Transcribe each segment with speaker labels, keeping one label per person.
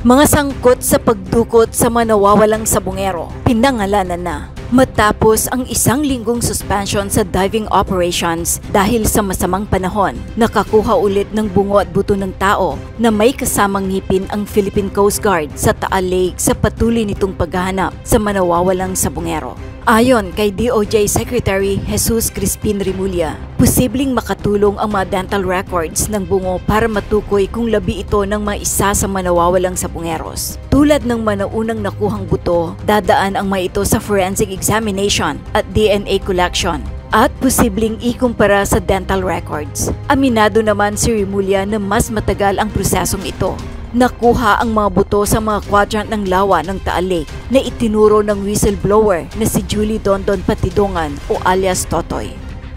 Speaker 1: Mga sangkot sa pagdukot sa mga nawawalang sabungero, pinangalanan na. Matapos ang isang linggong suspension sa diving operations dahil sa masamang panahon, nakakuha ulit ng bungo at buto ng tao na may kasamang ngipin ang Philippine Coast Guard sa Taal Lake sa patuloy nitong paghahanap sa mga nawawalang sabungero. Ayon kay DOJ Secretary Jesus Crispin Remulla, posibleng makatulong ang mga dental records ng bungo para matukoy kung labi ito ng mga isa sa mga nawawalang sabungeros. Tulad ng manaunang nakuhang buto, dadaan ang mga ito sa forensic examination at DNA collection at posibleng ikumpara sa dental records. Aminado naman si Remulla na mas matagal ang prosesong ito. Nakuha ang mga buto sa mga quadrant ng lawa ng Taal Lake na itinuro ng whistleblower na si Julie Dondon Patidongan o alias Totoy.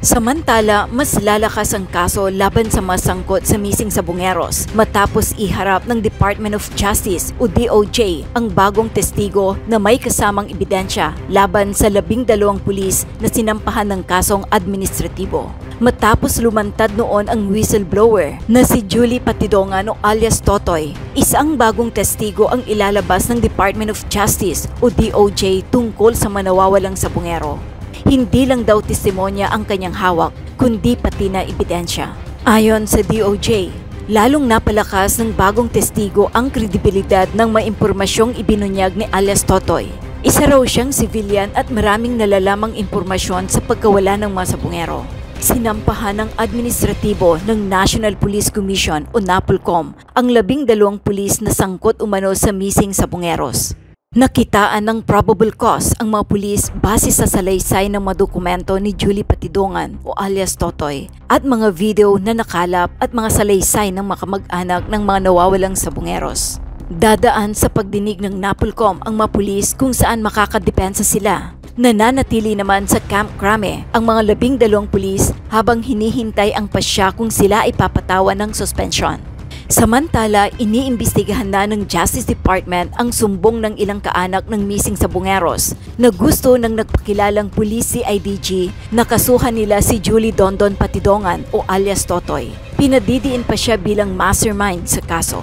Speaker 1: Samantala, mas lalakas ang kaso laban sa mga sangkot sa missing sabungeros matapos iharap ng Department of Justice o DOJ ang bagong testigo na may kasamang ebidensya laban sa 12 pulis na sinampahan ng kasong administratibo. Matapos lumantad noon ang whistleblower na si Julie Patidongan o alias Totoy, isang bagong testigo ang ilalabas ng Department of Justice o DOJ tungkol sa mga nawawalang sabungero. Hindi lang daw testimonya ang kanyang hawak, kundi pati na ebidensya. Ayon sa DOJ, lalong napalakas ng bagong testigo ang kredibilidad ng mga impormasyong ibinunyag ni alias Totoy. Isa raw siyang civilian at maraming nalalamang impormasyon sa pagkawala ng mga sabungero. Sinampahan ng administratibo ng National Police Commission o NAPOLCOM ang 12 pulis na sangkot umano sa missing sabungeros. Nakitaan ng probable cause ang mga pulis base sa salaysay ng mga dokumento ni Julie Patidongan o alias Totoy at mga video na nakalap at mga salaysay ng mga kamag-anak ng mga nawawalang sabungeros. Dadaan sa pagdinig ng NAPOLCOM ang mga pulis kung saan makakadepensa sila. Nananatili naman sa Camp Crame ang mga 12 pulis habang hinihintay ang pasya kung sila ipapatawan ng suspensyon. Samantala, iniimbestigahan na ng Justice Department ang sumbong ng ilang kaanak ng missing sabungeros na gusto ng nagpakilalang pulis CIDG na kasuhan nila si Julie Dondon Patidongan o alias Totoy. Pinadidiin pa siya bilang mastermind sa kaso.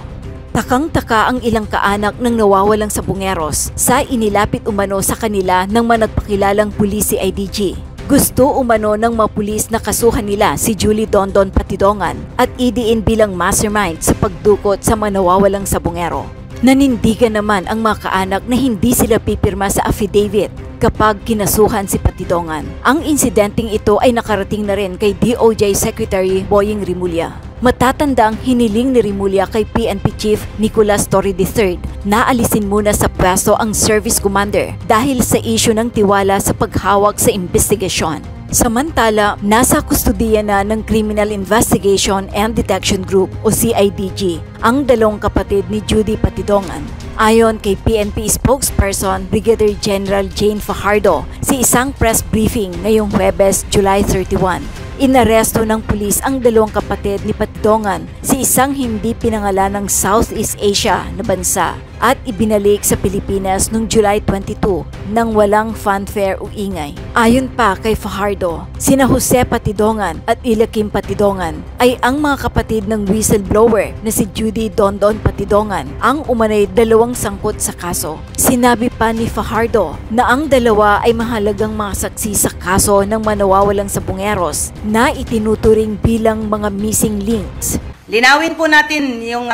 Speaker 1: Takang-taka ang ilang kaanak ng nawawalang sabungeros sa inilapit umano sa kanila ng mga nagpakilalang pulis CIDG. Gusto umano ng mga pulis na kasuhan nila si Julie Dondon Patidongan at idiin bilang mastermind sa pagdukot sa mga nawawalang sabungero. Nanindigan naman ang mga kaanak na hindi sila pipirma sa affidavit kapag kinasuhan si Patidongan. Ang insidenteng ito ay nakarating na rin kay DOJ Secretary Boying Remulla. Matatandang hiniling ni Remulla kay PNP Chief Nicolas Torre III na alisin muna sa pwesto ang service commander dahil sa isyu ng tiwala sa paghawak sa investigasyon. Samantala, nasa kustudiya na ng Criminal Investigation and Detection Group o CIDG ang 2 kapatid ni Judy Patidongan. Ayon kay PNP spokesperson Brigadier General Jane Fajardo sa isang press briefing ngayong Huwebes, July 31. Inaresto ng pulis ang 2 kapatid ni Patidongan sa isang hindi pinangalanang Southeast Asia na bansa at ibinalik sa Pilipinas noong July 22 nang walang fanfare o ingay. Ayon pa kay Fajardo, sina Jose Patidongan at Ilakim Patidongan ay ang mga kapatid ng whistleblower na si Judy Dondon Patidongan ang umanay 2 sangkot sa kaso. Sinabi pa ni Fajardo na ang 2 ay mahalagang mga saksi sa kaso ng mga nawawalang sabungeros na itinuturing bilang mga missing links.
Speaker 2: Linawin po natin yung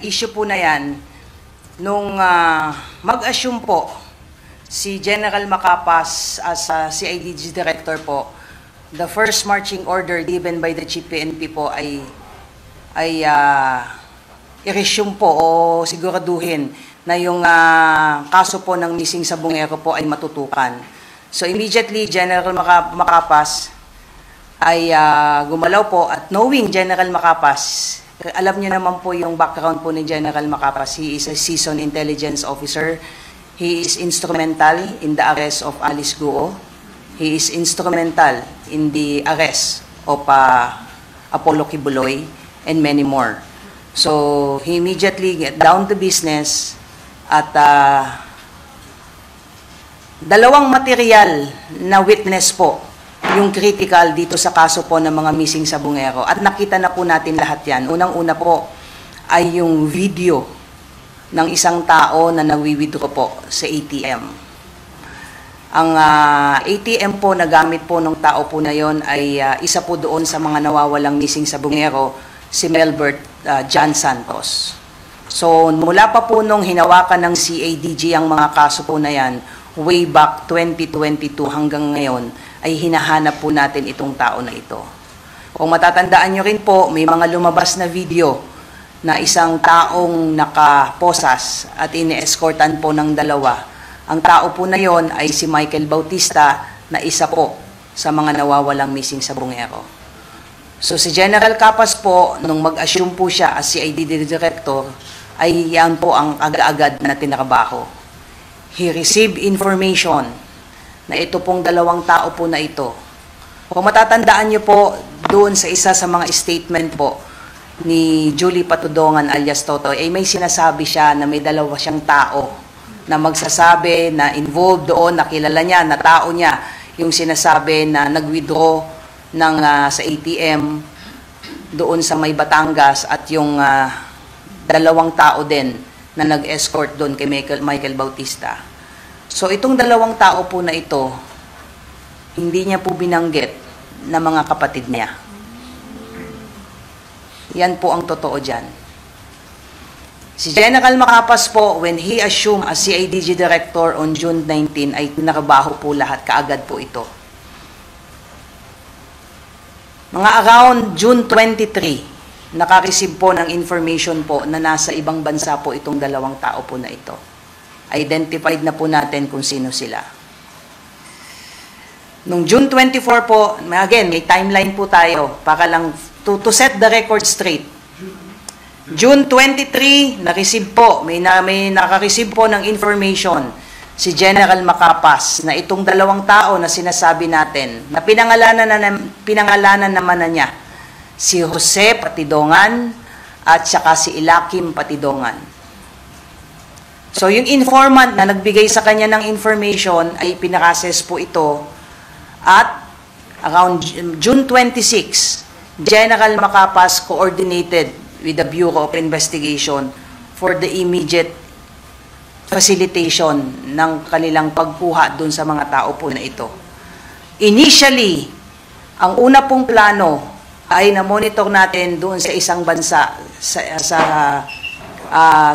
Speaker 2: issue po na yan. Nung mag-assume po si General Macapas as CIDG Director po, the first marching order given by the Chief PNP po ay i-resume po o siguraduhin na yung kaso po ng missing sabungero po ay matutukan. So immediately, General Macapas ay gumalaw po at knowing General Macapas, alam niyo naman po yung background po ni General Macapas. He is a seasoned intelligence officer. He is instrumental in the arrest of Alice Guo. He is instrumental in the arrest of Apollo Kibuloy and many more. So he immediately get down to business at 2 material na witness po yung critical dito sa kaso po ng mga missing sabungero. At nakita na po natin lahat yan. Unang-una po ay yung video ng isang tao na nagwi-withdraw po sa ATM. Ang ATM po na gamit po ng tao po na yon ay isa po doon sa mga nawawalang missing sa Bungero, si Melbert John Santos. So mula pa po nung hinawakan ng CADG ang mga kaso po na yan, way back 2022 hanggang ngayon, ay hinahanap po natin itong tao na ito. Kung matatandaan nyo rin po, may mga lumabas na video na isang taong nakaposas at ini-escortan po ng dalawa. Ang tao po na yon ay si Michael Bautista na isa po sa mga nawawalang missing sa Bungero. So si General Capas po, nung mag-assume po siya as CID Director, ay yan po ang agad-agad na tinrabaho. He received information na ito pong dalawang tao po na ito. Kung matatandaan niyo po, doon sa isa sa mga statement po ni Julie Patudongan alias Totoy, ay may sinasabi siya na may dalawa siyang tao na magsasabi na involved doon, nakilala niya, na tao niya, yung sinasabi na nag-withdraw ng, sa ATM doon sa may Batangas at yung dalawang tao din na nag-escort doon kay Michael Bautista. So itong dalawang tao po na ito, hindi niya po binanggit na mga kapatid niya. Yan po ang totoo dyan. Si General Macapas po, when he assumed as CIDG Director on June 19, ay nakabaho po lahat, kaagad po ito. Mga around June 23, nakareceive po ng information po na nasa ibang bansa po itong dalawang tao po na ito. Identified na po natin kung sino sila. Nung June 24 po, again, may timeline po tayo para lang to set the record straight. June 23, na-receive po, may naka-receive po ng information si General Macapas na itong dalawang tao na sinasabi natin, na pinangalanan naman na niya, si Jose Patidongan at saka si Ilakim Patidongan. So yung informant na nagbigay sa kanya ng information ay pinakases po ito at around June 26, General Macapas coordinated with the Bureau of Investigation for the immediate facilitation ng kanilang pagkuha dun sa mga tao po na ito. Initially, ang una pong plano ay na-monitor natin doon sa isang bansa sa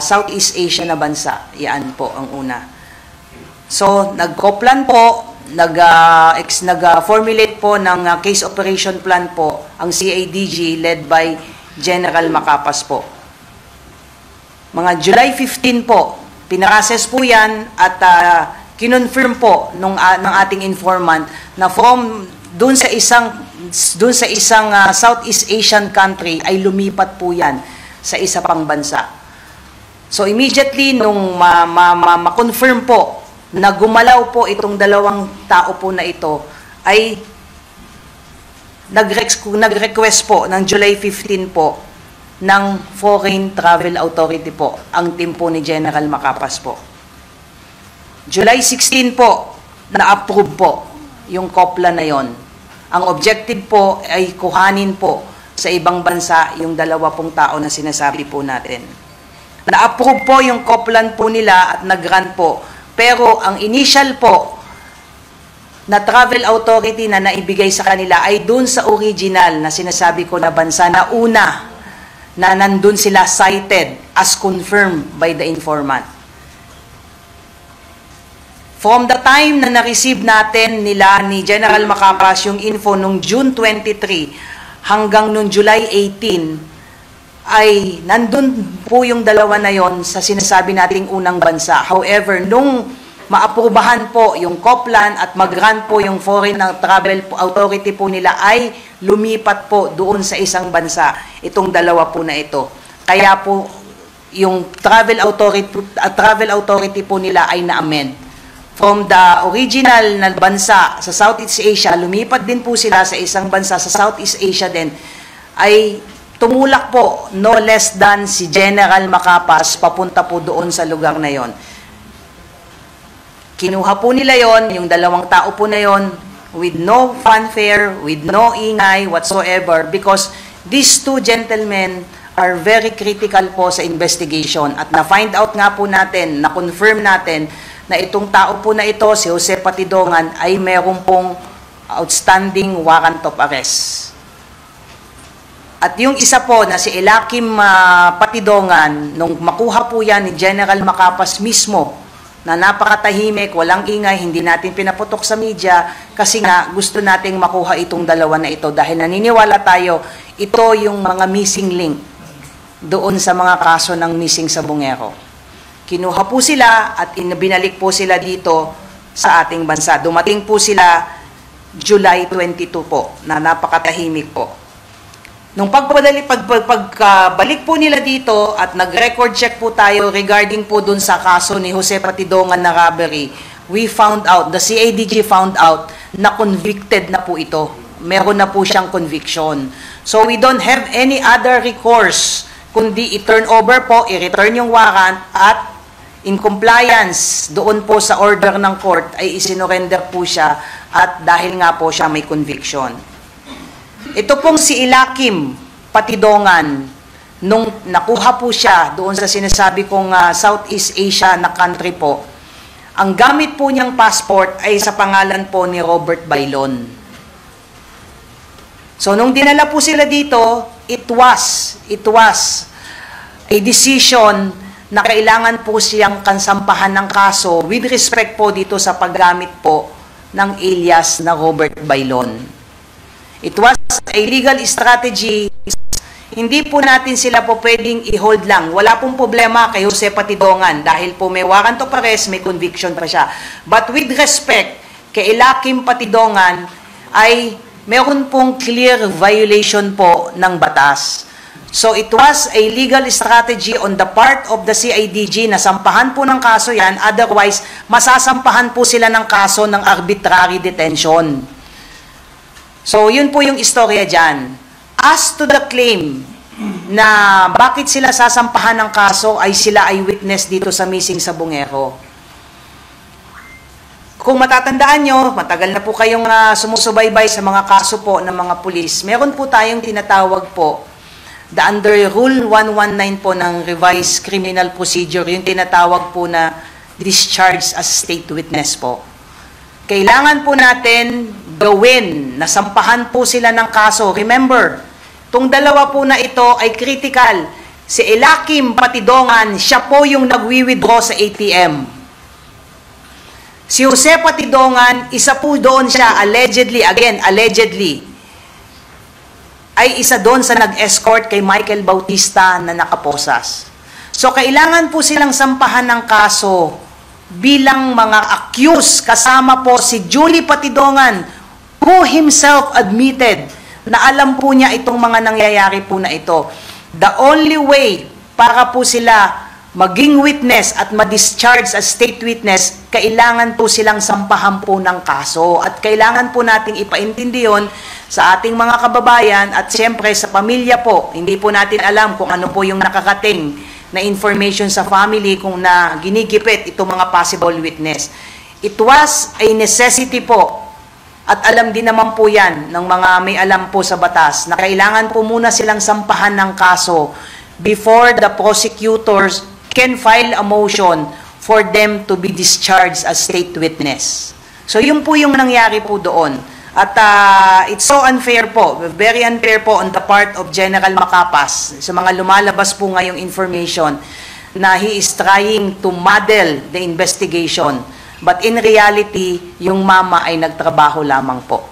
Speaker 2: Southeast Asia na bansa. Yan po ang una. So, nag-co-plan po, nag-formulate po ng case operation plan po ang CIDG led by General Macapas po. Mga July 15 po, pinarases po yan at kinonfirm po ng ating informant na from doon sa isang Southeast Asian country ay lumipat po yan sa isa pang bansa. So immediately nung ma-confirm po na gumalaw po itong dalawang tao po na ito, ay nag-request po ng July 15 po ng Foreign Travel Authority po ang team po ni General Macapas po. July 16 po, na-approve po yung COPLA na yon. Ang objective po ay kuhanin po sa ibang bansa yung dalawa pong tao na sinasabi po natin. Na-approve po yung COPLAN po nila at nag-grant po. Pero ang initial po na travel authority na naibigay sa kanila ay dun sa original na sinasabi ko na bansa na una na nandun sila cited as confirmed by the informant. From the time na na-receive natin nila ni General Macapas yung info nung June 23 hanggang nung July 18, ay nandun po yung dalawa na yon sa sinasabi nating unang bansa. However, nung maaprubahan po yung COPLAN at mag-grant po yung Foreign Travel Authority po nila ay lumipat po doon sa isang bansa itong dalawa po na ito. Kaya po yung travel authority po nila ay na-amend. From the original na bansa sa Southeast Asia, lumipat din po sila sa isang bansa sa Southeast Asia din, ay tumulak po no less than si General Macapas papunta po doon sa lugar na yon. Kinuha po nila yon, yung dalawang tao po na yon, with no fanfare, with no ingay whatsoever, because these two gentlemen are very critical po sa investigation. At na-find out nga po natin, na-confirm natin na itong tao po na ito, si Jose Patidongan, ay meron pong outstanding warrant of arrest. At yung isa po na si Elakim Patidongan, nung makuha po yan ni General Macapas mismo, na napakatahimik, walang ingay, hindi natin pinaputok sa media, kasi nga gusto nating makuha itong dalawa na ito dahil naniniwala tayo, ito yung mga missing link doon sa mga kaso ng missing Sabongero. Kinuha po sila at binalik po sila dito sa ating bansa. Dumating po sila July 22 po, na napakatahimik po. Nung pagbalik po nila dito at nag-record check po tayo regarding po dun sa kaso ni Jose Patidongan na robbery, we found out, the CIDG found out na convicted na po ito. Meron na po siyang conviction. So we don't have any other recourse kundi i-turn over po, i-return yung warrant at in compliance doon po sa order ng court ay isinurrender po siya at dahil nga po siya may conviction. Ito pong si Elakim Patidongan, nung nakuha po siya doon sa sinasabi kong Southeast Asia na country po, ang gamit po niyang passport ay sa pangalan po ni Robert Bailon. So nung dinala po sila dito, it was a decision na kailangan po siyang kansampahan ng kaso with respect po dito sa paggamit po ng alias na Robert Bailon. It was a legal strategy. Hindi po natin sila po pwedeng i-hold lang. Wala pong problema kay Jose Patidongan dahil po may warrant of arrest, may conviction pa siya. But with respect kay Elakim Patidongan ay meron pong clear violation po ng batas. So it was a legal strategy on the part of the CIDG na sampahan po ng kaso yan, otherwise masasampahan po sila ng kaso ng arbitrary detention. So, yun po yung istorya dyan. As to the claim na bakit sila sasampahan ng kaso ay sila ay witness dito sa missing Sabongero. Kung matatandaan nyo, matagal na po kayong sumusubaybay sa mga kaso po ng mga pulis, meron po tayong tinatawag po, the under Rule 119 po ng Revised Criminal Procedure, yung tinatawag po na discharge as state witness po. Kailangan po natin gawin, nasampahan po sila ng kaso. Remember, itong dalawa po na ito ay critical. Si Elakim Patidongan, siya po yung nagwi-withdraw sa ATM. Si Jose Patidongan, isa po doon siya, allegedly, again, allegedly, ay isa doon sa nag-escort kay Michael Bautista na nakaposas. So, kailangan po silang sampahan ng kaso bilang mga accused, kasama po si Julie Patidongan, who himself admitted na alam po niya itong mga nangyayari po na ito. The only way para po sila maging witness at ma-discharge as state witness, kailangan po silang sampahan po ng kaso. At kailangan po nating ipaintindi yun sa ating mga kababayan at siyempre sa pamilya po. Hindi po natin alam kung ano po yung nakakating na information sa family kung na ginigipit itong mga possible witness. It was a necessity po at alam din naman po yan ng mga may alam po sa batas na kailangan po muna silang sampahan ng kaso before the prosecutors can file a motion for them to be discharged as state witness. So yun po yung nangyari po doon. At it's so unfair po, very unfair po on the part of General Macapas sa mga lumalabas po ngayong information na he is trying to muddle the investigation. But in reality, yung mama ay nagtrabaho lamang po.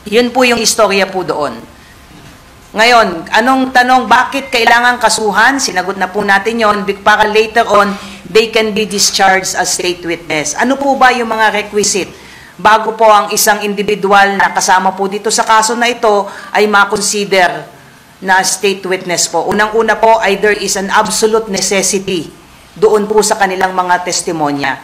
Speaker 2: Yun po yung istorya po doon. Ngayon, anong tanong, bakit kailangan kasuhan? Sinagot na po natin yon para later on, they can be discharged as state witness. Ano po ba yung mga requisite bago po ang isang individual na kasama po dito sa kaso na ito ay ma-consider na state witness po? Unang-una po, either is an absolute necessity doon po sa kanilang mga testimonya.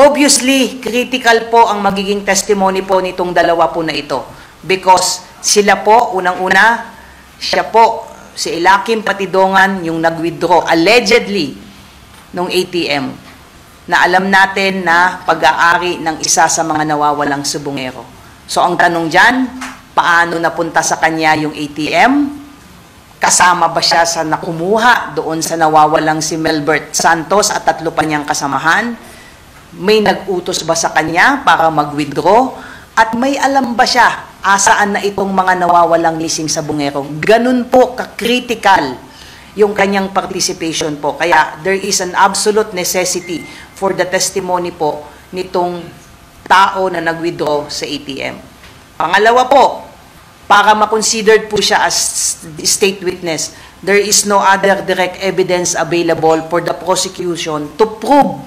Speaker 2: Obviously, critical po ang magiging testimony po nitong dalawa po na ito because sila po, unang-una, siya po, si Elakim Patidongan yung nag-withdraw allegedly nung ATM na alam natin na pag-aari ng isa sa mga nawawalang Sabongero. So ang tanong dyan, paano napunta sa kanya yung ATM? Kasama ba siya sa nakumuha doon sa nawawalang si Melbert Santos at 3 pa niyang kasamahan? May nag-utos ba sa kanya para mag-withdraw? At may alam ba siya asaan na itong mga nawawalang missing sa Bungero? Ganun po ka-critical yung kanyang participation po. Kaya there is an absolute necessity for the testimony po nitong tao na nag-withdraw sa ATM. Pangalawa po, para ma-considered po siya as state witness, there is no other direct evidence available for the prosecution to prove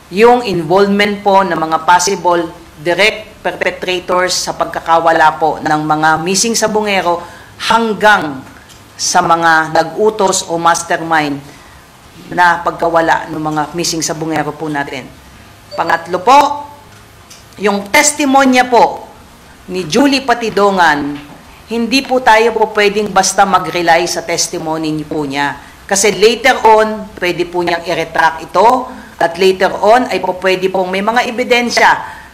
Speaker 2: yung involvement po ng mga possible direct perpetrators sa pagkakawala po ng mga missing sa Bungero hanggang sa mga nag-utos o mastermind na pagkawala ng mga missing sa Bungero po natin. Pangatlo po, yung testimonya po ni Julie Patidongan, hindi po tayo po pwedeng basta mag-rely sa testimony po niya. Kasi later on, pwede po niyang i-retract ito, at later on ay po pwede pong may mga ebidensya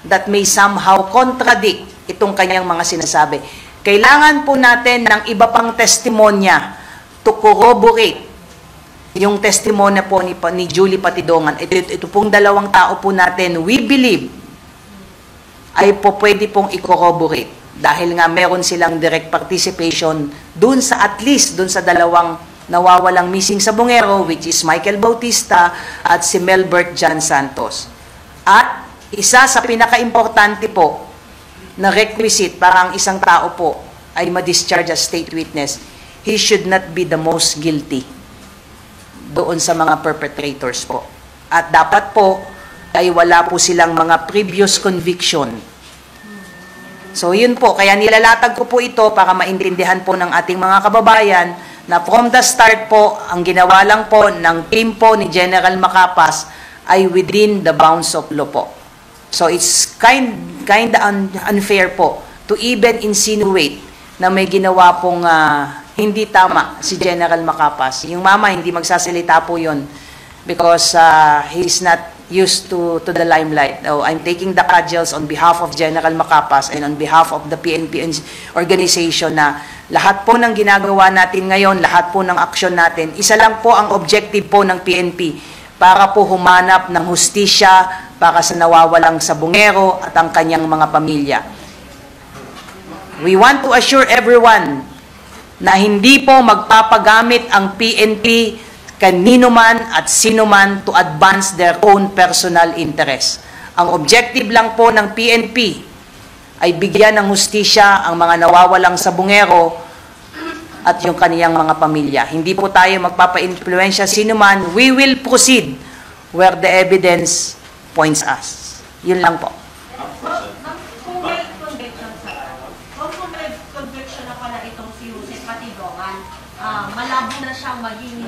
Speaker 2: that may somehow contradict itong kanyang mga sinasabi. Kailangan po natin ng iba pang testimonya to corroborate yung testimonya po ni Julie Patidongan. Ito pong dalawang tao po natin, we believe, ay po pwede pong i-corroborate dahil nga meron silang direct participation dun sa at least dun sa dalawang nawawalang missing sa Bungero, which is Michael Bautista at si Melbert John Santos. At isa sa pinaka-importante po na requisite para ang isang tao po ay ma-discharge as state witness, he should not be the most guilty doon sa mga perpetrators po. At dapat po ay wala po silang mga previous conviction. So yun po, kaya nilalatag ko po ito para maintindihan po ng ating mga kababayan na from the start po, ang ginawa lang po ng team po ni General Macapas ay within the bounds of law po. So it's kind unfair po to even insinuate na may ginawa pong hindi tama si General Macapas. Yung mama, hindi magsasalita po yun because he's not used to the limelight. So, I'm taking the cudgels on behalf of General Macapas and on behalf of the PNP organization na lahat po ng ginagawa natin ngayon, lahat po ng aksyon natin, isa lang po ang objective po ng PNP para po humanap ng hustisya para sa nawawalang sa Bungero at ang kanyang mga pamilya. We want to assure everyone na hindi po magpapagamit ang PNP kanino man at sino man to advance their own personal interest. Ang objective lang po ng PNP ay bigyan ng hustisya ang mga nawawalang sa Bungero at yung kaniyang mga pamilya. Hindi po tayo magpapa-influensya sino man. We will proceed where the evidence points us. Yun lang po.
Speaker 3: Kung may conviction na pala itong si Jose Patidongan, malabo na siyang maging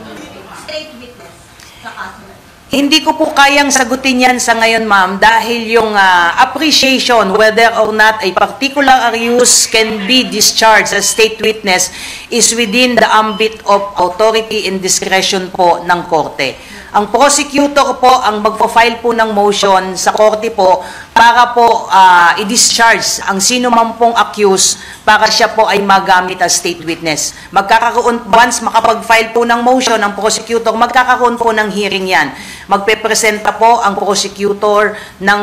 Speaker 3: state witness sa kaso.
Speaker 2: Hindi ko po kayang sagutin yan sa ngayon, ma'am, dahil yung appreciation whether or not a particular accused can be discharged as state witness is within the ambit of authority and discretion po ng korte. Ang prosecutor po ang magpo-file po ng motion sa korte po para po i-discharge ang sino man pong accused para siya po ay magamit as state witness. Magkakaroon, once makapag-file po ng motion ang prosecutor, magkakaroon po ng hearing yan. Magpe-presenta po ang prosecutor ng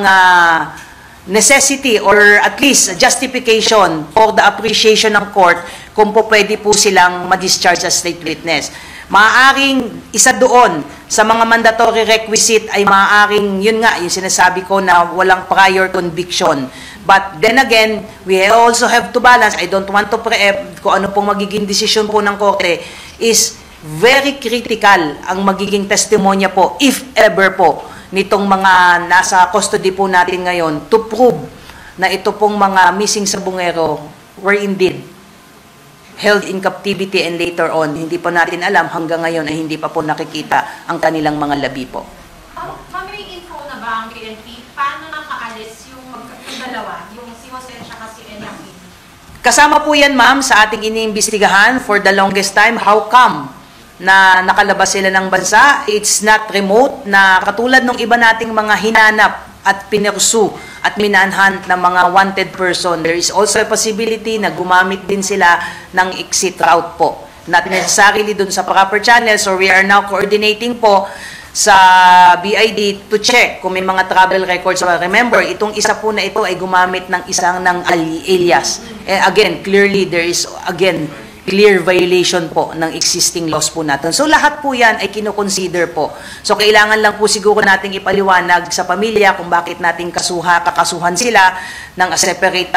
Speaker 2: necessity or at least justification for the appreciation ng court kung po pwede po silang ma-discharge as state witness. Maaaring isa doon sa mga mandatory requisite ay maaaring, yun nga, yung sinasabi ko na walang prior conviction. But then again, we also have to balance, I don't want to preempt kung ano pong magiging desisyon po ng korte, is very critical ang magiging testimonya po, if ever po, nitong mga nasa custody po natin ngayon to prove na ito pong mga missing sa Bungero were indeed held in captivity and later on, hindi pa natin alam hanggang ngayon ay hindi pa po nakikita ang kanilang mga labi po.
Speaker 3: May info na ba ang PNP? Paano nakaalis yung dalawa? Yung si Jose at si Eliakim?
Speaker 2: Kasama po yan, ma'am, sa ating iniimbestigahan for the longest time. How come na nakalabas sila ng bansa? It's not remote na katulad ng iba nating mga hinanap at pinursu at minanhunt ng mga wanted person. There is also a possibility na gumamit din sila ng exit route po. not necessarily dun sa proper channels, so we are now coordinating po sa BID to check kung may mga travel records. Remember, itong isa po na ito ay gumamit ng isang ng alias. Again, clearly there is clear violation po ng existing laws po natin. So lahat po yan ay kinoconsider po. So kailangan lang po siguro nating ipaliwanag sa pamilya kung bakit nating kakasuhan sila ng a separate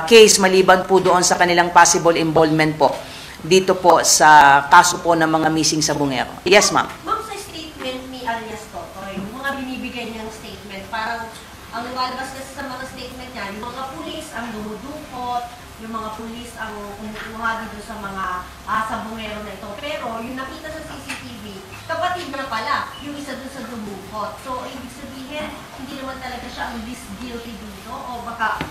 Speaker 2: case maliban po doon sa kanilang possible involvement po dito po sa kaso po ng mga missing sa Bungero. Yes, ma'am.
Speaker 3: Ma'am, sa statement ni alias Totoy, yung mga binibigay niyang statement, parang ang lumalabas kasi sa mga statement niya, yung mga pulis ang dumudukot, yung mga pulis ang kumukuha dito sa mga sa Bungero na ito. Pero yung nakita sa CCTV, kapatid na pala, yung isa dun sa dumukot. So, ibig sabihin, hindi naman talaga siya ang least guilty dito o baka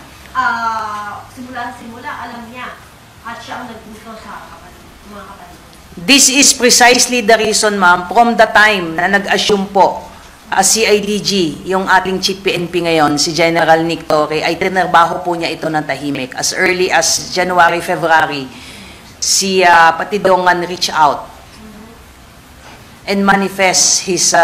Speaker 3: simula alam niya at siya ang nagputo sa kapatid, mga kapatid.
Speaker 2: This is precisely the reason, ma'am, from the time na nag-assume po CIDG, yung ating Chief PNP ngayon, si General Nick Torre, ay tinarbaho po niya ito ng tahimik. As early as January, February, si Patidongan reach out and manifest his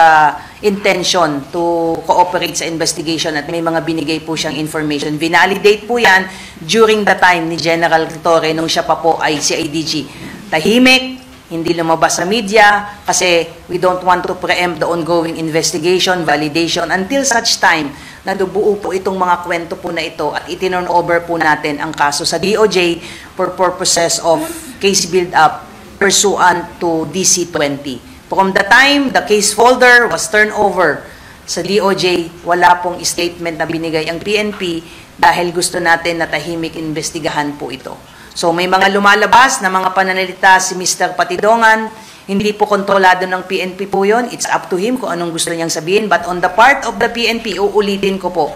Speaker 2: intention to cooperate sa investigation at may mga binigay po siyang information. Vinalidate po yan during the time ni General Torre nung siya pa po ay CIDG. Tahimik, hindi lumabas sa media kasi we don't want to preempt the ongoing investigation, validation until such time na dubuo po itong mga kwento po na ito at itinurn over po natin ang kaso sa DOJ for purposes of case build-up pursuant to DC-20. From the time the case folder was turned over sa DOJ, wala pong statement na binigay ang PNP dahil gusto natin na tahimik investigahan po ito. So may mga lumalabas na mga pananalita si Mr. Patidongan, hindi po kontrolado ng PNP po yun. It's up to him kung anong gusto niyang sabihin. But on the part of the PNP, uulitin ko po,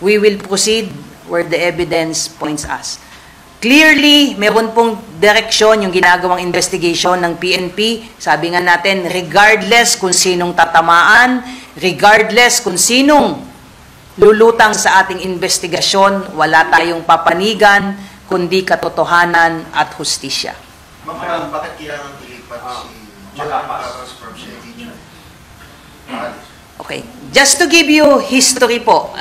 Speaker 2: we will proceed where the evidence points us. Clearly, meron pong direksyon yung ginagawang investigation ng PNP. Sabi nga natin, regardless kung sinong tatamaan, regardless kung sinong lulutang sa ating investigasyon, wala tayong papanigan, kundi katotohanan at hustisya.
Speaker 4: Ma'am, bakit kailangan ilipat si General Macapas from CIDG?
Speaker 2: Okay. Just to give you history po,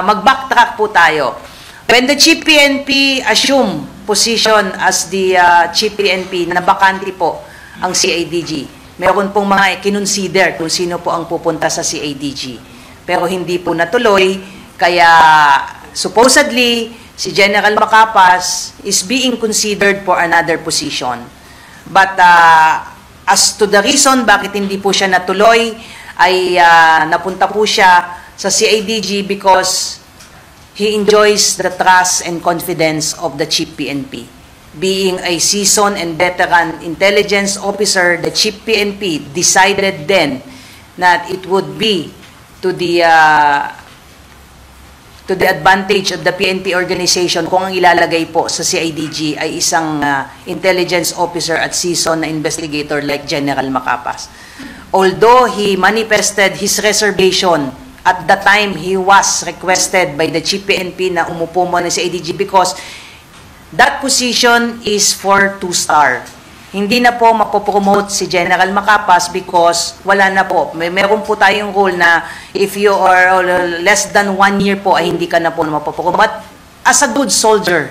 Speaker 2: mag-backtrack po tayo. When the Chief PNP assumed position as the Chief PNP, na bakante po ang CIDG, meron pong mga kinonsider kung sino po ang pupunta sa CIDG. Pero hindi po natuloy, kaya supposedly, si General Macapas is being considered for another position. But as to the reason bakit hindi po siya natuloy, ay napunta po siya sa CIDG because he enjoys the trust and confidence of the Chief PNP. Being a seasoned and veteran intelligence officer, the Chief PNP decided then that it would be to the advantage of the PNP organization kung ang ilalagay po sa CIDG ay isang intelligence officer at seasoned na investigator like General Macapas. Although he manifested his reservation at the time he was requested by the Chief PNP na umupo mo na sa CIDG because that position is for 2-star. Hindi na po mapopromote si General Macapas because wala na po. Meron po tayong rule na if you are less than 1 year po ay hindi ka na po mapopromote. But as a good soldier,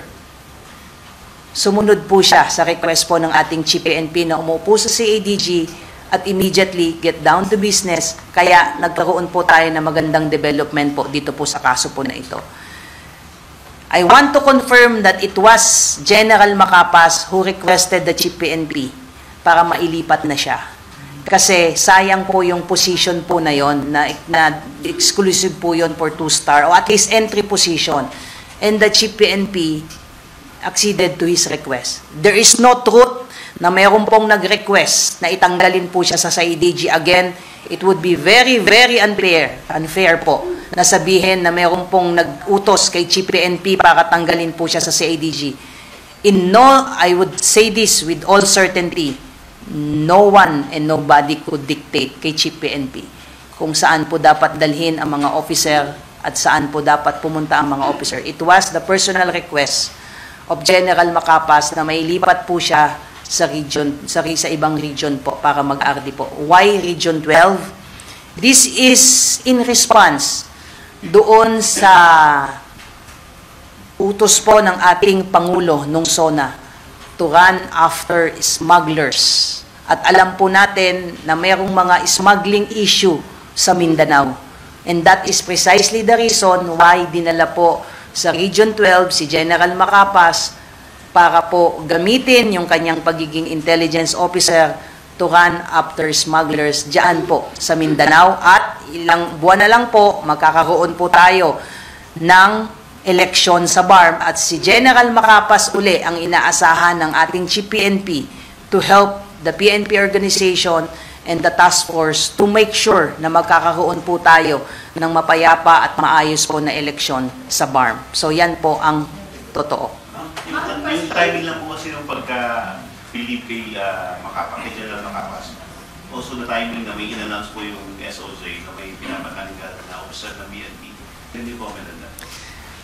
Speaker 2: sumunod po siya sa request po ng ating Chief PNP na umupo sa CIDG at immediately get down to business. Kaya nagkaroon po tayo ng magandang development po dito po sa kaso po na ito. I want to confirm that it was General Macapas who requested the Chief PNP para mailipat na siya. Kasi sayang po yung position po na yon na exclusive po yon for 2-star or at least entry position. And the Chief PNP acceded to his request. There is no truth na mayroon pong nag-request na itanggalin po siya sa CIDG. Again, it would be very, very unfair po na sabihin na mayroon pong nag-utos kay Chief PNP para tanggalin po siya sa CIDG. I would say this with all certainty, no one and nobody could dictate kay Chief PNP kung saan po dapat dalhin ang mga officer at saan po dapat pumunta ang mga officer. It was the personal request of General Macapas na may lipat po siya sa region, sa ibang region po para mag-RD po. Why Region 12? This is in response doon sa utos po ng ating Pangulo nung SONA to run after smugglers. At alam po natin na mayroong mga smuggling issue sa Mindanao. And that is precisely the reason why dinala po sa Region 12 si General Macapas para po gamitin yung kanyang pagiging intelligence officer to run after smugglers dyan po sa Mindanao. At ilang buwan na lang po, magkakaroon po tayo ng eleksyon sa BARM at si General Macapas uli ang inaasahan ng ating Chief PNP to help the PNP organization and the task force to make sure na magkakaroon po tayo ng mapayapa at maayos po na eleksyon sa BARM. So yan po ang totoo.
Speaker 5: Yung timing lang po kasi yung pagka-Philip kay Macapas, kay General Macapas. Also the timing na may in-announce po yung SOJ na may pinapatanggal na officer ng PNP. Can you comment on that?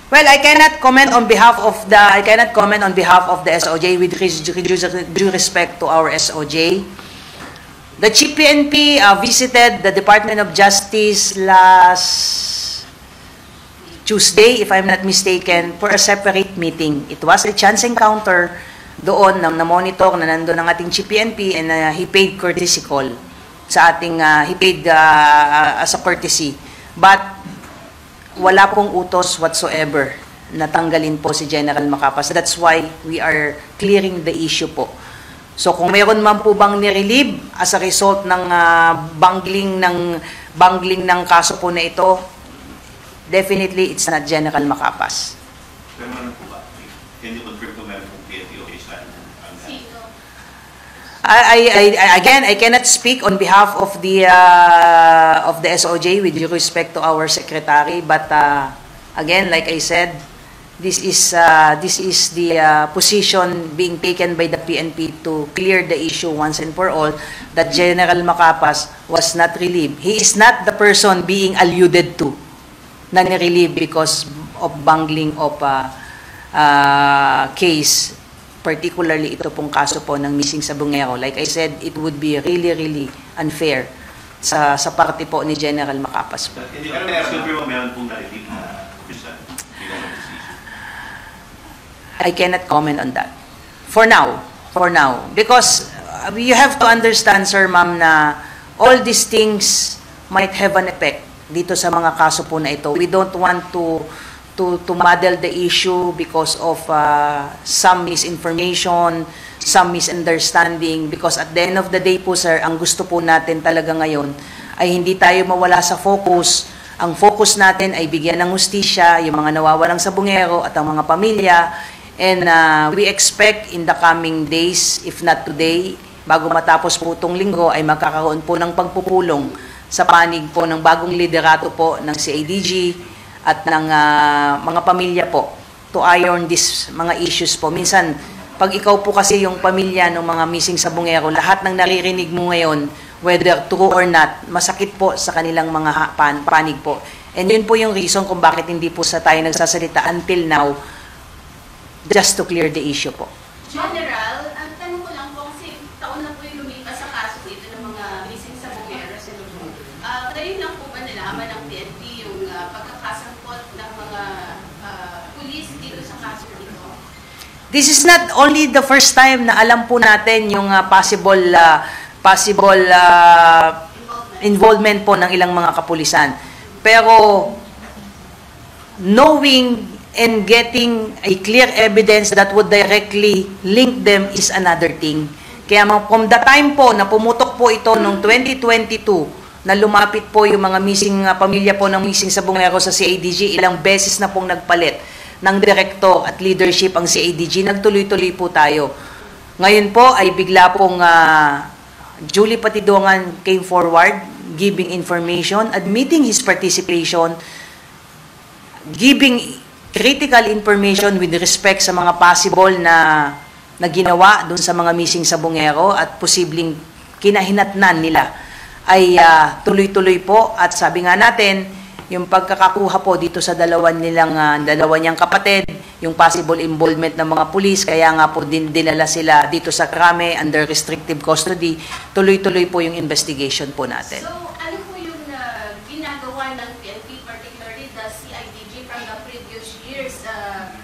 Speaker 2: Well, I cannot comment on behalf of the SOJ with due respect to our SOJ. The Chief PNP visited the Department of Justice last Tuesday, if I'm not mistaken, for a separate meeting. It was a chance encounter doon na monitor na nandoon ang ating Chief PNP and he paid courtesy call sa ating, he paid as a courtesy. But wala pong utos whatsoever na tanggalin po si General Macapas. That's why we are clearing the issue po. So kung mayroon man po bang nirelieve as a result ng bangling ng kaso po na ito, definitely it's not General Macapas.
Speaker 5: Pero ano po ba? Can you confirm kung meron pong PNP official?
Speaker 2: Again, I cannot speak on behalf of the SOJ with due respect to our secretary, but again, like I said, this is the position being taken by the PNP to clear the issue once and for all that General Macapas was not relieved. He is not the person being alluded to na nirelieve because of bungling of case. Particularly ito pong kaso po ng missing Sabongero. Like I said, it would be really unfair sa parte po ni General Macapas po.
Speaker 5: Pero meron pong na-relieve na official?
Speaker 2: I cannot comment on that. For now. Because you have to understand, sir, ma'am, na all these things might have an effect dito sa mga kaso po na ito. We don't want to muddle the issue because of some misinformation, some misunderstanding, because at the end of the day po, sir, ang gusto po natin talaga ngayon ay hindi tayo mawala sa focus. Ang focus natin ay bigyan ng hustisya yung mga nawawalang sabongero at ang mga pamilya, and we expect in the coming days, if not today, bago matapos po itong linggo, ay magkakaroon po ng pagpupulong sa panig po ng bagong liderato po ng CIDG at ng mga pamilya po to iron these mga issues po. Minsan, pag ikaw po kasi yung pamilya ng mga missing sabongero, lahat ng naririnig mo ngayon, whether true or not, masakit po sa kanilang mga panig po. And yun po yung reason kung bakit hindi po sa tayo nagsasalita until now, just to clear the issue po.
Speaker 6: General, ang tanong ko lang po, kasi taon na po yung lumipas sa kaso dito ng mga missing sabongero. Kayo lang po ba nalaman ng PNP yung pagkakasangkot ng mga pulis dito sa kaso dito?
Speaker 2: This is not only the first time na alam po natin yung possible involvement po ng ilang mga kapulisan. Pero knowing and getting a clear evidence that would directly link them is another thing. Kaya from the time po na pumutok po ito noong 2022, na lumapit po yung mga missing pamilya po ng missing sabongero sa CIDG, ilang beses na pong nagpalit ng direktor at leadership ang CIDG, nagtuloy-tuloy po tayo. Ngayon po ay bigla pong Julie Patidongan came forward, giving information, admitting his participation, giving critical information with respect sa mga possible na ginawa dun sa mga missing sabongero at posibleng kinahinatnan nila ay tuloy-tuloy po. At sabi nga natin, yung pagkakakuha po dito sa dalawa niyang kapatid, yung possible involvement ng mga pulis, kaya nga po dinala sila dito sa Krame under restrictive custody. Tuloy-tuloy po yung investigation po natin.
Speaker 6: So, ano po yung ginagawa ng PNP, particularly the CIDG from the previous years,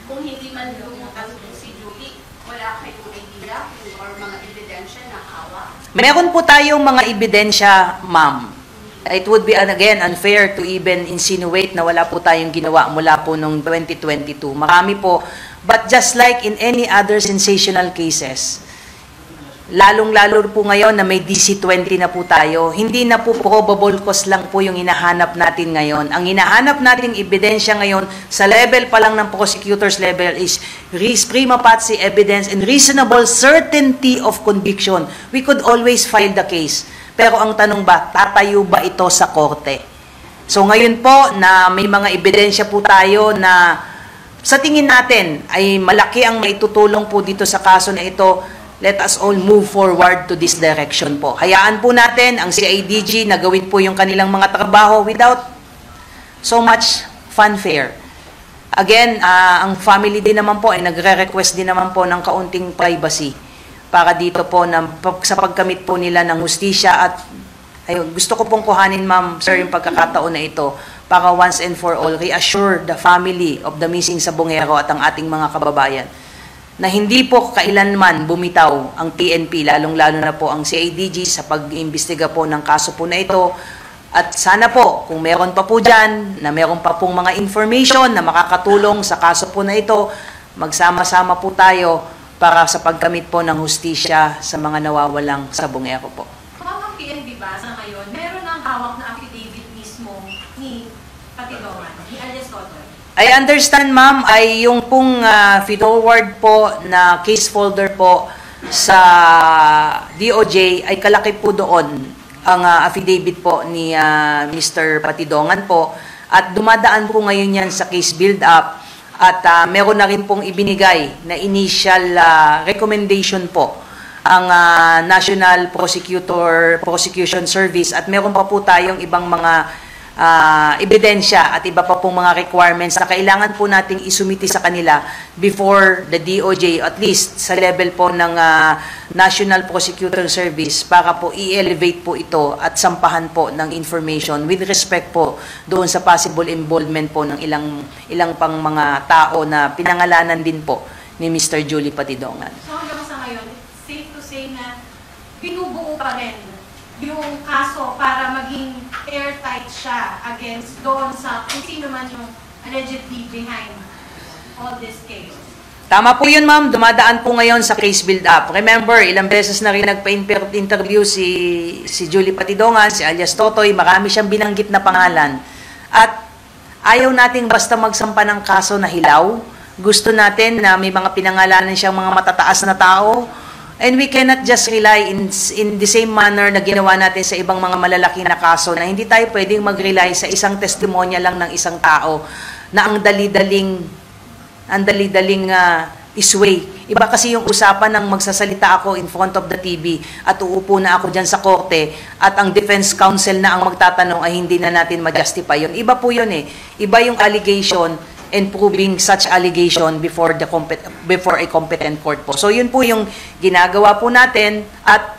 Speaker 6: kung hindi man lumutang si Julie, wala kayong idea or mga ebidensya na hawak?
Speaker 2: Meron po tayong mga ebidensya, ma'am. It would be, again, unfair to even insinuate na wala po tayong ginawa mula po noong 2022. Marami po. But just like in any other sensational cases, lalong-lalo po ngayon na may DC-20 na po tayo, hindi na po probable cause lang po yung hinahanap natin ngayon. Ang hinahanap nating ebidensya ngayon sa level pa lang ng prosecutor's level is prima facie evidence and reasonable certainty of conviction. We could always file the case. Pero ang tanong ba, tatayo ba ito sa korte? So ngayon po na may mga ebidensya po tayo na sa tingin natin ay malaki ang maitutulong po dito sa kaso na ito, let us all move forward to this direction po. Hayaan po natin ang CIDG na gawin po yung kanilang mga trabaho without so much fanfare. Again, ang family din naman po ay nagre-request din naman po ng kaunting privacy para dito po sa pagkamit po nila ng hustisya at ayun, gusto ko pong kuhanin, ma'am, sir, yung pagkakataon na ito para once and for all reassure the family of the missing Sabongero at ang ating mga kababayan na hindi po kailanman bumitaw ang PNP, lalong-lalo na po ang CIDG sa pag-imbestiga po ng kaso po na ito. At sana po, kung meron pa po dyan, na meron pa pong mga information na makakatulong sa kaso po na ito, magsama-sama po tayo para sa pagkamit po ng hustisya sa mga nawawalang Sabongero po.
Speaker 3: Ma'am, ang PNP ba sa ngayon, meron ang hawak na affidavit mismo ni Patidongan, ni alias Totoy?
Speaker 2: I understand, ma'am, ay yung pong forward po na case folder po sa DOJ ay kalaki po doon ang affidavit po ni Mr. Patidongan po at dumadaan po ngayon yan sa case build-up. At meron na rin pong ibinigay na initial recommendation po ang National Prosecution Service at meron pa po tayong ibang mga ebidensya at iba pa pong mga requirements na kailangan po nating isumiti sa kanila before the DOJ, at least sa level po ng National Prosecutor Service, para po i-elevate po ito at sampahan po ng information with respect po doon sa possible involvement po ng ilang pang mga tao na pinangalanan din po ni Mr. Julie Patidongan.
Speaker 3: So hanggang sa ngayon, it's safe to say na binubuo pa rin yung kaso para maging airtight siya against doon sa kung sino man yung allegedly behind all this case.
Speaker 2: Tama po yun, ma'am. Dumadaan po ngayon sa case build-up. Remember, ilang beses na rin nagpa-interview si Julie Patidongan, si alias Totoy. Marami siyang binanggit na pangalan. At ayaw nating basta magsampa ng kaso na hilaw. Gusto natin na may mga pinangalanan siyang mga matataas na tao. And we cannot just rely in the same manner na ginawa natin sa ibang mga malalaki na kaso na hindi tayo pwedeng mag-rely sa isang testimonya lang ng isang tao na ang dali-daling isway. Iba kasi yung usapan ng magsasalita ako in front of the TV at uupo na ako dyan sa korte at ang defense counsel na ang magtatanong ay hindi na natin ma-justify yun. Iba po yun eh. Iba yung allegation and proving such allegation before a competent court po. So yun po yung ginagawa po natin at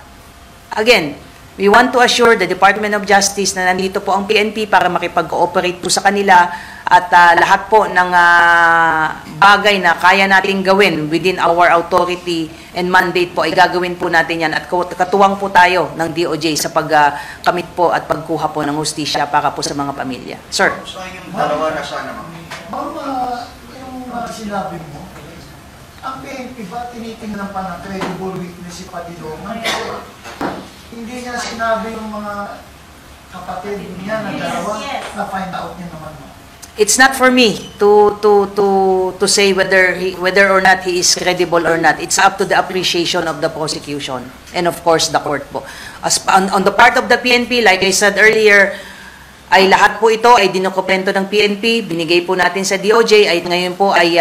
Speaker 2: again, we want to assure the Department of Justice na nandito po ang PNP para makipag-cooperate po sa kanila at lahat po ng bagay na kaya nating gawin within our authority and mandate po ay gagawin po natin yan at katuwang po tayo ng DOJ sa pagkamit po at pagkuha po ng hustisya para po sa mga pamilya. Sir.
Speaker 4: So yung dalawa na sana, ma'am.
Speaker 7: Ma'am, yung sinabi mo, ang PNP ba tinitingnan pa ng credible witness si Patidongan? Hindi niya sinabi yung mga kapatid niya na dalawa na find out niya naman mo.
Speaker 2: It's not for me to say whether or not he is credible or not. It's up to the appreciation of the prosecution and of course the court po. As on the part of the PNP, like I said earlier, ay lahat po ito ay dinokumento ng PNP, binigay po natin sa DOJ, ay ngayon po ay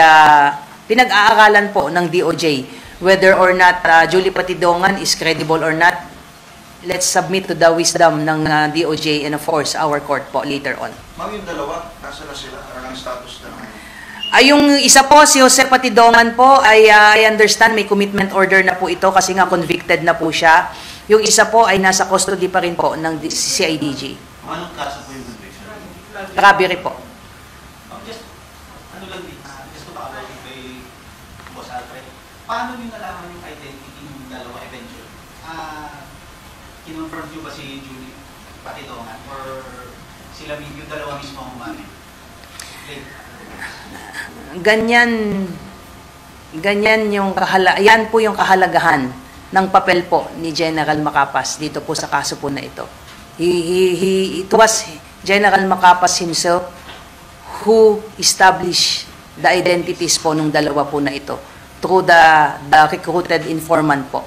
Speaker 2: pinag-aaralan po ng DOJ whether or not Julie Patidongan is credible or not. let's submit to the wisdom ng DOJ and of course our court po later on.
Speaker 4: Ma'am, yung dalawa, nasa na sila? Anong status na ngayon?
Speaker 2: Yung isa po, si Jose Patidongan po, ay I understand may commitment order na po ito kasi nga convicted na po siya. Yung isa po ay nasa custody pa rin po ng CIDG.
Speaker 5: Anong kaso po yung conviction?
Speaker 2: Robbery po.
Speaker 8: Just, ano lang din, just to follow kay Boss Alfred, paano nyo nalaman yung identity ng dalawa eventually? Kinonfirm nyo ba si Julie Patidongan or sila yung dalawa mismo ang umamin?
Speaker 2: Ganyan yung yan po yung kahalagahan ng papel po ni General Macapas dito po sa kaso po na ito. It was General Macapas himself who established the identities po ng dalawa po na ito through the recruited informant po.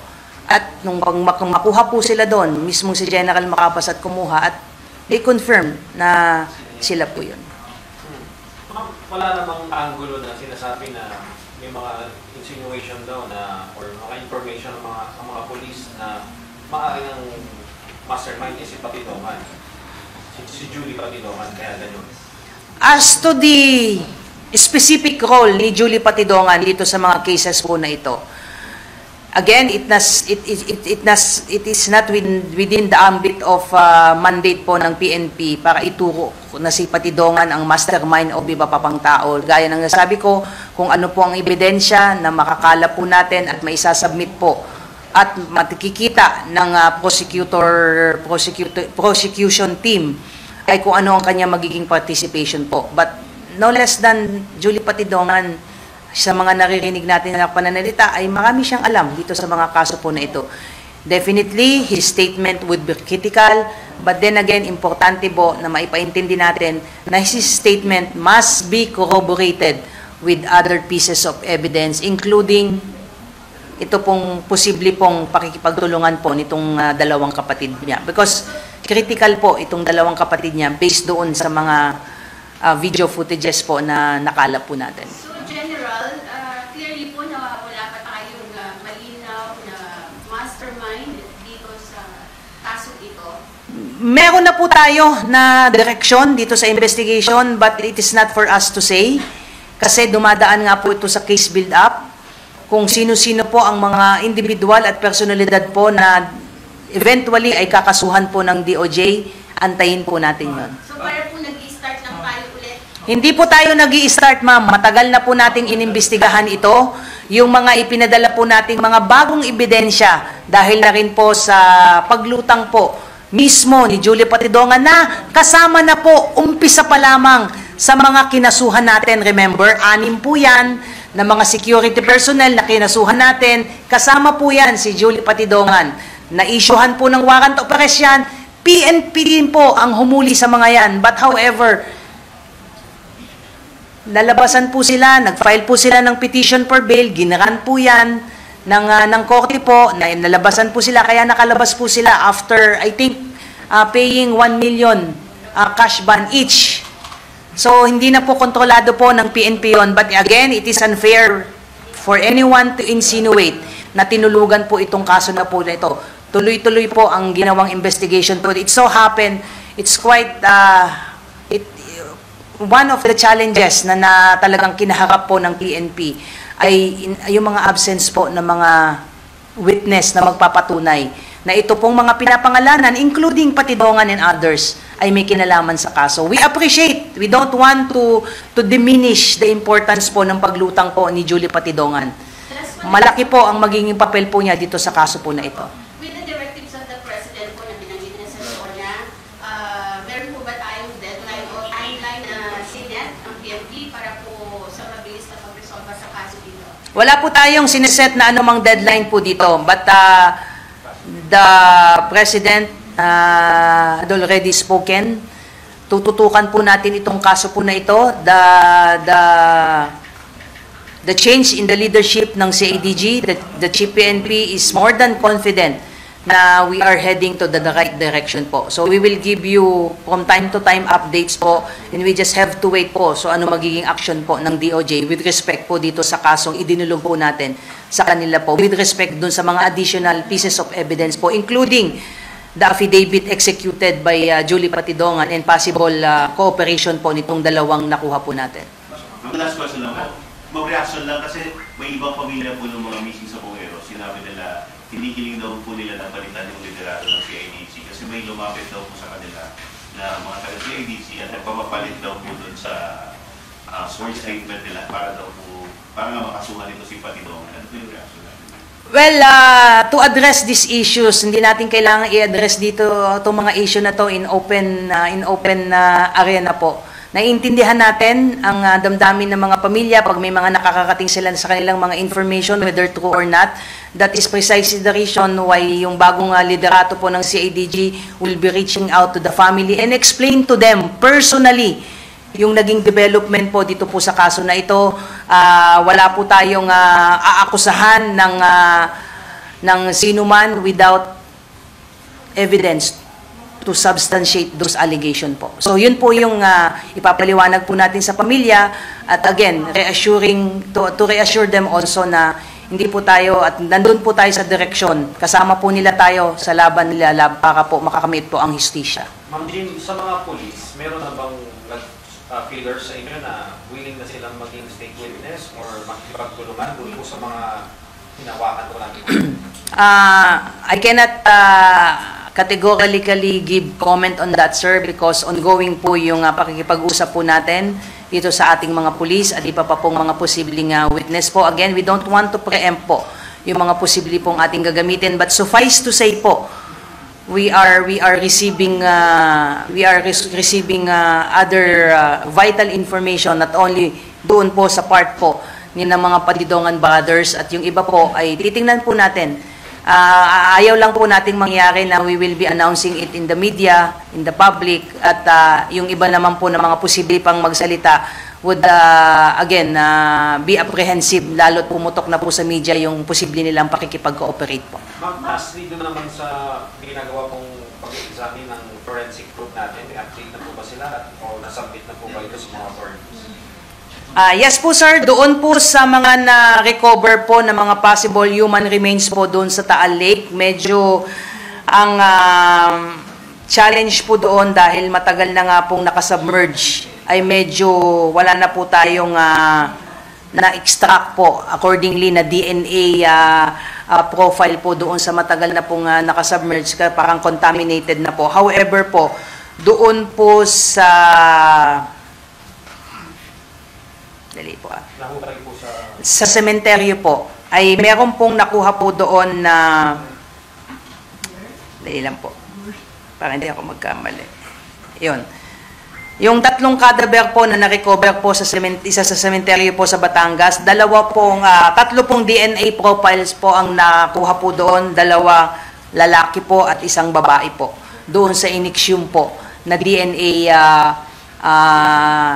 Speaker 2: At nung makuha po sila doon, mismo si General Macapas at kumuha at they confirmed na sila po yun.
Speaker 9: Wala namang angulo na sinasabi na may mga insinuation daw na or mga information ng mga police na maaaring ang mastermind niya si Patidongan, si Julie Patidongan, kaya ganun. As
Speaker 2: to the specific role ni Julie Patidongan dito sa mga cases po na ito, again, it is not within the ambit of mandate po ng PNP para ituro na si Patidongan ang mastermind o iba pa pang tao. Gaya ng nasabi ko, kung ano po ang ebidensya na makakala po natin at maisasubmit po at matikikita ng prosecution team ay kung ano ang kanya magiging participation po. But no less than Julie Patidongan, sa mga naririnig natin na pananalita ay marami siyang alam dito sa mga kaso po na ito. Definitely, his statement would be critical, but then again, importante po na maipaintindi natin na his statement must be corroborated with other pieces of evidence, including ito pong posible pong pakikipagtulungan po nitong dalawang kapatid niya. Because critical po itong dalawang kapatid niya based doon sa mga video footages po na nakalap po natin.
Speaker 6: General, clearly po na wala pa tayong malinaw na mastermind dito sa kaso ito.
Speaker 2: Meron na po tayo na direksyon dito sa investigation, but it is not for us to say kasi dumadaan nga po ito sa case build-up kung sino-sino po ang mga individual at personalidad po na eventually ay kakasuhan po ng DOJ. Antayin po natin yun.
Speaker 6: So para po nag-i-start lang tayo ulit?
Speaker 2: Hindi po tayo nag-i-start, ma'am. Matagal na po nating inimbestigahan ito. Yung mga ipinadala po nating mga bagong ebidensya dahil na rin po sa paglutang po mismo ni Julie Patidongan na kasama na po, umpisa pa lamang sa mga kinasuhan natin. Remember, 6 po yan na mga security personnel na kinasuhan natin. Kasama po yan si Julie Patidongan. Na-issuehan po ng warrant of arrest yan. PNP din po ang humuli sa mga yan. But however, nalabasan po sila, nag-file po sila ng petition for bail, ginaran po yan ng korte po, nalabasan po sila, kaya nakalabas po sila after, I think, paying 1 million cash ban each. So, hindi na po kontrolado po ng PNP yun. But again, it is unfair for anyone to insinuate na tinulugan po itong kaso na po na ito. Tuloy-tuloy po ang ginawang investigation po. It so happened, it's quite... one of the challenges na talagang kinaharap po ng PNP ay yung mga absence po ng mga witness na magpapatunay na ito pong mga pinapangalanan, including Patidongan and others, ay may kinalaman sa kaso. We appreciate, we don't want to diminish the importance po ng paglutang po ni Julie Patidongan. Malaki po ang magiging papel po niya dito sa kaso po na ito.
Speaker 6: With the directives of the President po na binanggit na sa Sonia, meron po ba tayong deadline o timeline na sinet ang PNP para po sa mabilis na pag-resolve sa kaso dito?
Speaker 2: Wala po tayong sineset na anumang deadline po dito, but the President had already spoken. Tututukan po natin itong kaso po na ito. The change in the leadership ng CIDG, the Chief PNP is more than confident na we are heading to the right direction po. So we will give you from time to time updates po, and we just have to wait po so ano magiging action po ng DOJ with respect po dito sa kasong idinulong po natin sa kanila po, with respect dun sa mga additional pieces of evidence po, including the affidavit executed by Julie Patidongan and possible cooperation po nitong dalawang nakuha po natin.
Speaker 5: Ang last question lang po, mag-reaction lang kasi may ibang pamilya po ng mga missing sa Bungero. Sinabi nila, hindi hiling daw po nila na balitan yung liderato ng CIDG kasi may lumapit daw po sa kanila na mga taga-CIDG at nagpapapalit daw po doon sa source statement nila para daw po, para nga makasuhan nito si Patidongan. Ano po yung reaction natin?
Speaker 2: Well, to address these issues, hindi natin kailangan i-address dito itong mga issue na to in open arena po. Naiintindihan natin ang damdamin ng mga pamilya pag may mga nakakarating sila sa kanilang mga information, whether true or not. That is precisely the reason why yung bagong liderato po ng CIDG will be reaching out to the family and explain to them personally yung naging development po dito po sa kaso na ito. Wala po tayong aakusahan ng sinuman without evidence to substantiate those allegation po. So yun po yung ipapaliwanag po natin sa pamilya at again, to reassure them also na hindi po tayo at nandun po tayo sa direksyon. Kasama po nila tayo sa laban nila para po makakamit po ang hustisya.
Speaker 9: Ma'am Jean, sa mga police, meron na bang figures sa inyo na willing na silang maging state witness or makipagtulungan doon po sa mga hinawakan po natin?
Speaker 2: I cannot categorically give comment on that, sir, because ongoing po yung pakikipag-usap po natin dito sa ating mga police at iba pa pong mga posibleng witness po. Again, we don't want to preempt po yung mga posible pong ating gagamitin, but suffice to say po, we are receiving other vital information, not only doon po sa part po ni ng mga Patidongan brothers at yung iba po ay titingnan po natin. Ayaw lang po nating mangyari na we will be announcing it in the media, in the public, at yung iba naman po na mga posible pang magsalita would again be apprehensive, lalo't pumutok na po sa media yung posible nilang pakikipag-cooperate po.
Speaker 9: Ma'am, lastly doon naman sa ginagawa pong pag-examine ng forensic group natin, update na po ba sila o nasubmit na po ba ito sa mga authorities?
Speaker 2: Yes po, sir. Doon po sa mga na-recover po na mga possible human remains po doon sa Taal Lake, medyo ang challenge po doon dahil matagal na nga pong nakasubmerge ay medyo wala na po tayong na-extract po accordingly na DNA profile po doon sa matagal na pong nakasubmerge, parang contaminated na po. However po, doon po sa sa sementeryo po ay meron pong nakuha po doon na dali lang po para hindi ako magkamali. Yun. Yung 3 cadaver po na na-recover po sa isa sa sementeryo po sa Batangas, 3 pong DNA profiles po ang nakuha po doon, 2 lalaki po at 1 babae po. Doon sa inixium po na DNA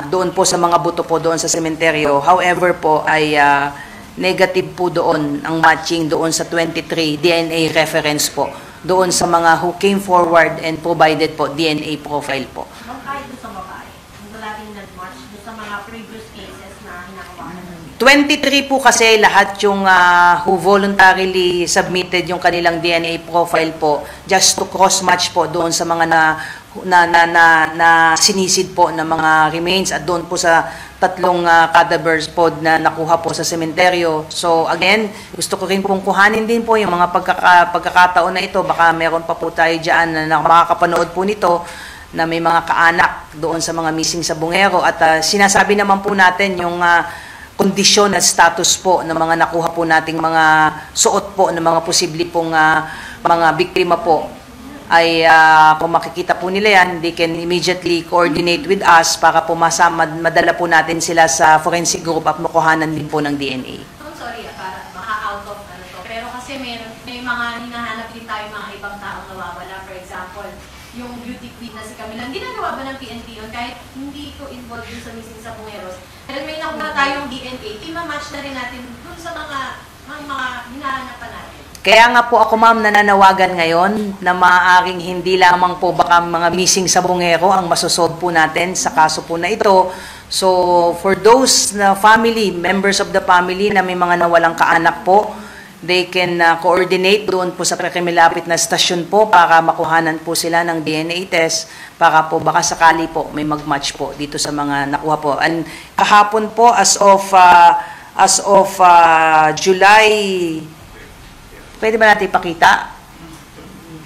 Speaker 2: doon po sa mga buto po doon sa sementeryo. However po ay negative po doon ang matching doon sa 23 DNA reference po doon sa mga who came forward and provided po DNA profile po.
Speaker 3: Kahit doon sa babae, yung laging nag-match doon sa mga previous cases na hinakawakan.
Speaker 2: 23 po kasi lahat yung who voluntarily submitted yung kanilang DNA profile po just to cross-match po doon sa mga na sinisid po ng mga remains at doon po sa 3 cadavers po na nakuha po sa sementeryo. So again, gusto ko rin pong kuhanin din po yung mga pagkakataon na ito. Baka meron pa po tayo dyan na makakapanood po nito na may mga kaanak doon sa mga missing sa Bungero at sinasabi naman po natin yung kondisyon at status po ng mga nakuha po nating mga suot po ng mga posible pong mga biktima po ay kung makikita po nila yan, they can immediately coordinate with us para po madala po natin sila sa forensic group at makuhanan din po ng DNA.
Speaker 6: I'm sorry, para maka-out of to. Pero kasi may mga hinahanap din tayo mga ibang taong nawawala. For example, yung beauty queen na si Camila, hindi nagawa ba ng PNP yun kahit hindi ito involved dun sa missing sa Bungeros? Dahil may nakuha tayong DNA, i-match na rin natin dun sa mga hinahanap pa natin.
Speaker 2: Kaya nga po ako, ma'am, nananawagan ngayon na maaaring hindi lamang po baka mga missing sa Bungero ang masosolve po natin sa kaso po na ito. So, for those na family, members of the family na may mga nawalang kaanak po, they can coordinate doon po sa prekimilapit na stasyon po para makuhanan po sila ng DNA test para po baka sakali po may mag-match po dito sa mga nakuha po. And kahapon po as of July, pwede ba natin ipakita?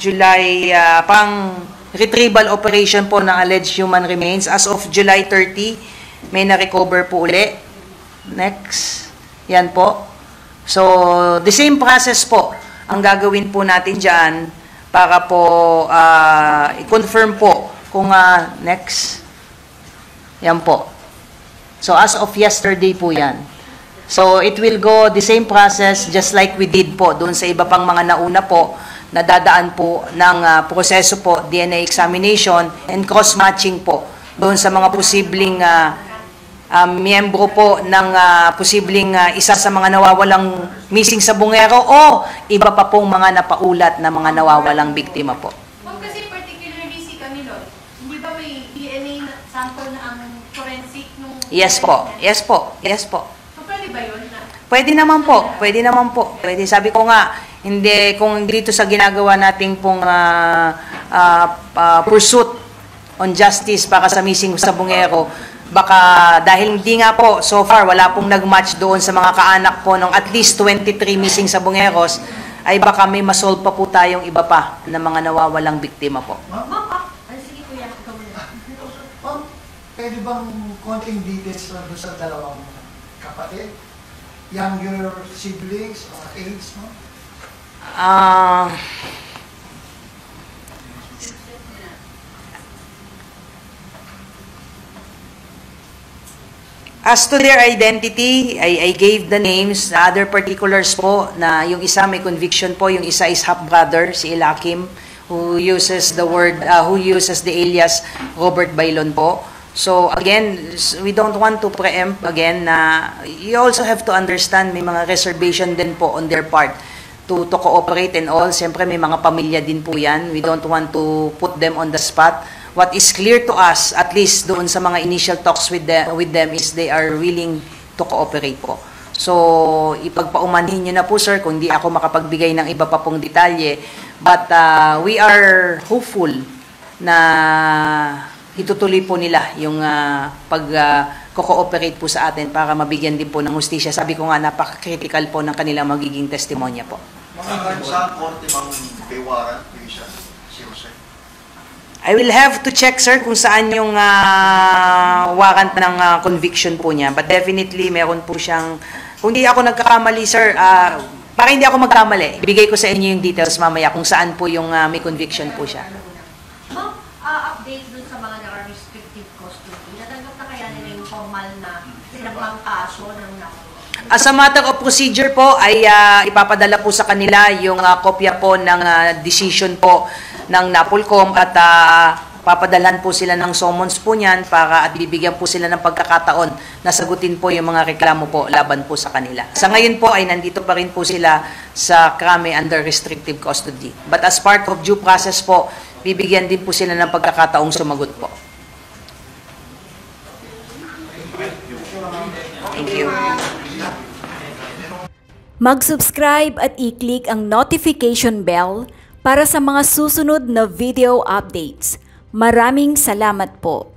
Speaker 2: July, pang retrieval operation po ng alleged human remains. As of July 30, may na-recover po uli. Next. Yan po. So, the same process po ang gagawin po natin dyan para po i-confirm po kung next. Yan po. So, as of yesterday po yan. So, it will go the same process just like we did po doon sa iba pang mga nauna po na dadaan po ng proseso po, DNA examination and cross-matching po doon sa mga posibleng miyembro po ng posibleng isa sa mga nawawalang missing sa Bungero o iba pa pong mga napaulat na mga nawawalang biktima po.
Speaker 6: Ma'am, kasi particularly si Camilo, hindi ba may DNA sample na ang forensic nung...
Speaker 2: Yes po, yes po, yes po.
Speaker 6: So, pwede ba yun?
Speaker 2: Pwede naman po, pwede naman po. Pwede, sabi ko nga, hindi, kung dito sa ginagawa nating pong pursuit on justice para sa missing sa Bungero, baka dahil hindi nga po, so far, wala pong nag-match doon sa mga kaanak po ng at least 23 missing sa Bungeros, ay baka may masolve pa po tayong iba pa na mga nawawalang biktima po.
Speaker 3: Sige kuya, ikaw muna.
Speaker 7: Ma'am, pwede bang konting details na doon sa dalawang kapatid? Younger siblings or age, no?
Speaker 2: As to their identity, I gave the names, other particulars po, na yung isa may conviction po, yung isa is half-brother, si Elakim, who uses the alias Robert Bailon po. So again, we don't want to preempt again na you also have to understand may mga reservation din po on their part to cooperate and all. Siyempre may mga pamilya din po yan. We don't want to put them on the spot. What is clear to us, at least doon sa mga initial talks with them is they are willing to cooperate po. So, ipagpaumanhin nyo na po, sir, kung di ako makapagbigay ng iba pa pong detalye. But we are hopeful na itutuloy po nila yung pag-cooperate po sa atin para mabigyan din po ng hustisya. Sabi ko nga, napaka-critical po ng kanilang magiging testimonya po.
Speaker 4: Saan korte mang may warrant po siya?
Speaker 2: I will have to check, sir, kung saan yung warrant ng conviction po niya. But definitely, meron po siyang... Kung hindi ako nagkakamali, sir, para hindi ako magkamali, ibigay ko sa inyo yung details mamaya kung saan po yung may conviction po siya.
Speaker 3: Ma'am, update dun sa mga naka-restrictive custody. Natanggap na kaya nila yung formal na sinabang kaso ng nakuha?
Speaker 2: As a matter of procedure po, ay ipapadala po sa kanila yung kopya po ng decision po ng NAPOLCOM at papadalhan po sila ng summons po niyan para at bibigyan po sila ng pagkakataon na sagutin po yung mga reklamo po laban po sa kanila. Sa ngayon po ay nandito pa rin po sila sa krame under restrictive custody. But as part of due process po, bibigyan din po sila ng pagkakataong sumagot po. Thank you.
Speaker 1: Mag-subscribe at i-click ang notification bell para sa mga susunod na video updates. Maraming salamat po.